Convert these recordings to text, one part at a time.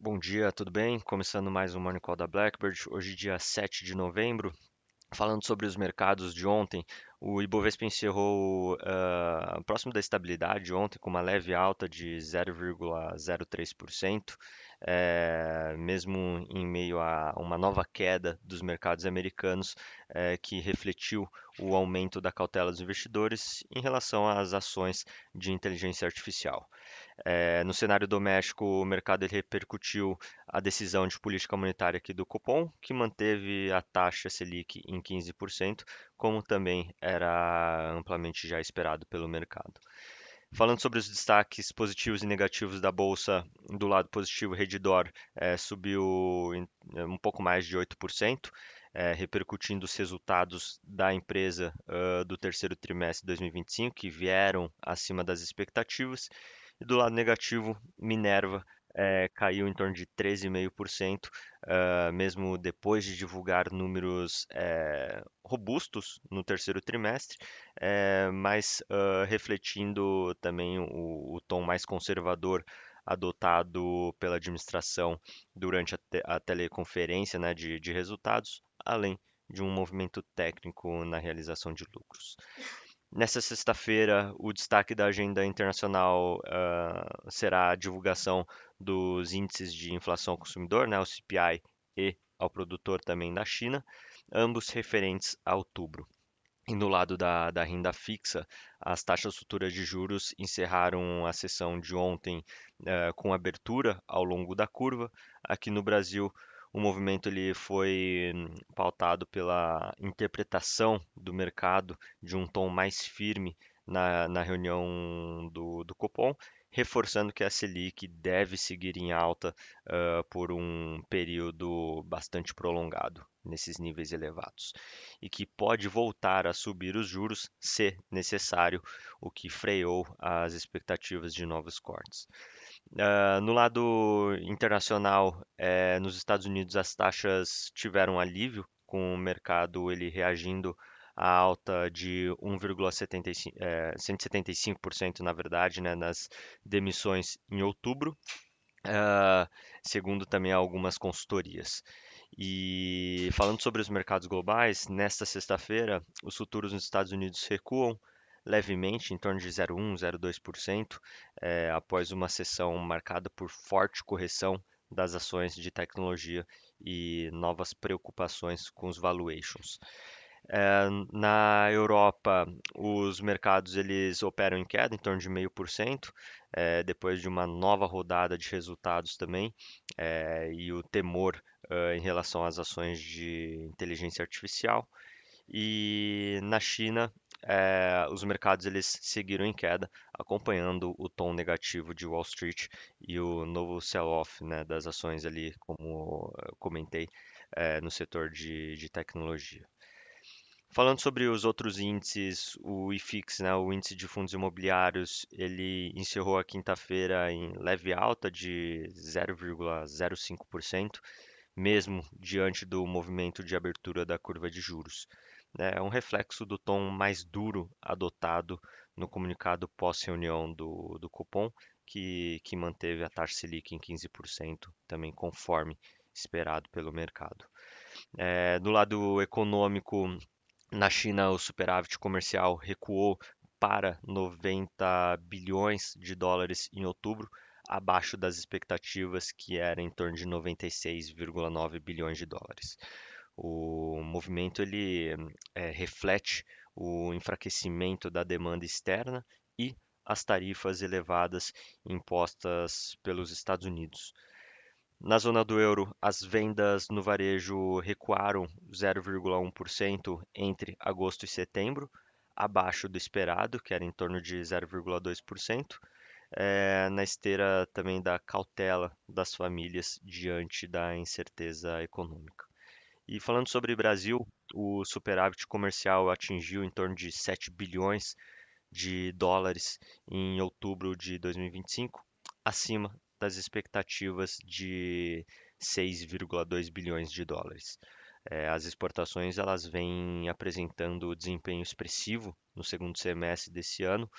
Bom dia, tudo bem? Começando mais um Morning Call da Blackbird. Hoje, dia 7 de novembro. Falando sobre os mercados de ontem, o Ibovespa encerrou próximo da estabilidade ontem, com uma leve alta de 0,03%, mesmo em meio a uma nova queda dos mercados americanos, que refletiu o aumento da cautela dos investidores em relação às ações de inteligência artificial. No cenário doméstico, o mercado ele repercutiu a decisão de política monetária aqui do Copom, que manteve a taxa Selic em 15%, como também era amplamente já esperado pelo mercado. Falando sobre os destaques positivos e negativos da bolsa, do lado positivo, o Redditor subiu um pouco mais de 8%, repercutindo os resultados da empresa do terceiro trimestre de 2025, que vieram acima das expectativas. E do lado negativo, Minerva caiu em torno de 13,5%, mesmo depois de divulgar números robustos no terceiro trimestre, mas refletindo também o tom mais conservador adotado pela administração durante a teleconferência, né, de resultados, além de um movimento técnico na realização de lucros. Nessa sexta-feira, o destaque da agenda internacional será a divulgação dos índices de inflação ao consumidor, né, o CPI, e ao produtor também da China, ambos referentes a outubro. E no lado da renda fixa, as taxas futuras de juros encerraram a sessão de ontem com abertura ao longo da curva. Aqui no Brasil, o movimento ele foi pautado pela interpretação do mercado de um tom mais firme na reunião do Copom, reforçando que a Selic deve seguir em alta por um período bastante prolongado, nesses níveis elevados, e que pode voltar a subir os juros se necessário, o que freou as expectativas de novos cortes. No lado internacional, nos Estados Unidos as taxas tiveram alívio, com o mercado ele reagindo à alta de 1,75, 175%, na verdade, né, nas demissões em outubro, ah, segundo também algumas consultorias. E falando sobre os mercados globais, nesta sexta-feira, os futuros nos Estados Unidos recuam levemente, em torno de 0,1, 0,2%, após uma sessão marcada por forte correção das ações de tecnologia e novas preocupações com os valuations. Na Europa, os mercados eles operam em queda, em torno de 0,5%, depois de uma nova rodada de resultados também, e o temor em relação às ações de inteligência artificial. E na China, os mercados eles seguiram em queda, acompanhando o tom negativo de Wall Street e o novo sell-off, né, das ações ali, como eu comentei, no setor de tecnologia. Falando sobre os outros índices, o IFIX, né, o índice de fundos imobiliários, ele encerrou a quinta-feira em leve alta de 0,05%, mesmo diante do movimento de abertura da curva de juros. É um reflexo do tom mais duro adotado no comunicado pós-reunião do Copom, que manteve a taxa Selic em 15%, também conforme esperado pelo mercado. Do lado econômico, na China, o superávit comercial recuou para 90 bilhões de dólares em outubro, abaixo das expectativas, que era em torno de 96,9 bilhões de dólares. O movimento ele reflete o enfraquecimento da demanda externa e as tarifas elevadas impostas pelos Estados Unidos. Na zona do euro, as vendas no varejo recuaram 0,1% entre agosto e setembro, abaixo do esperado, que era em torno de 0,2%, na esteira também da cautela das famílias diante da incerteza econômica. E falando sobre Brasil, o superávit comercial atingiu em torno de 7 bilhões de dólares em outubro de 2025, acima das expectativas de 6,2 bilhões de dólares. As exportações elas vêm apresentando desempenho expressivo no segundo semestre desse ano.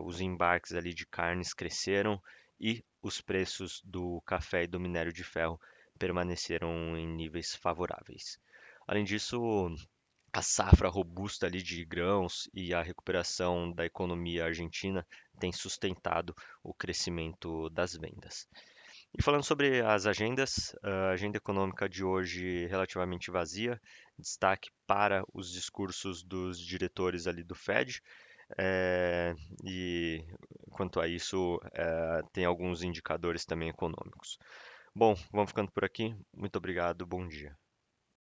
Os embarques ali de carnes cresceram e os preços do café e do minério de ferro permaneceram em níveis favoráveis. Além disso, a safra robusta ali de grãos e a recuperação da economia argentina tem sustentado o crescimento das vendas. E falando sobre as agendas, a agenda econômica de hoje relativamente vazia, destaque para os discursos dos diretores ali do Fed, eh, e quanto a isso, tem alguns indicadores também econômicos. Bom, vamos ficando por aqui. Muito obrigado, bom dia.